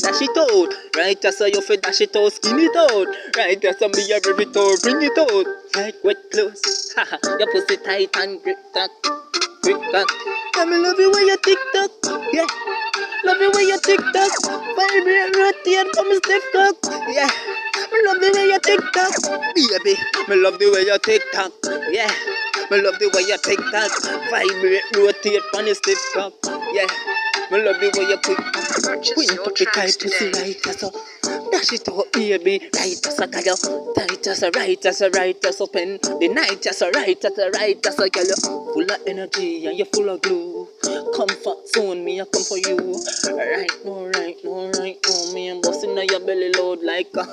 dash it out. Right as you fit dash it out, skin it out. Right as me a rip it out, bring it out. Like wet clothes, haha. Your pussy tight and grip that, grip that. Yeah, me love you when you tick tock, yeah. Love you when you tick tock, vibrate, rotate from me stiff cock, yeah. Me love the way you tick tock, baby. Me love the way you tick tock, yeah. Me love the way you tick tock, vibrate, rotate from the stiff cock, yeah. Me love the way you tick tock. Queen up the tight pussy right as so. Dash it out, baby. Right as a girl, tight as a right as a right as a pen. The night as a right as a right as a girl. Full of energy and you're full of glue. Comfort zone, me I come for you. Right now, me I'm busting on your belly load like a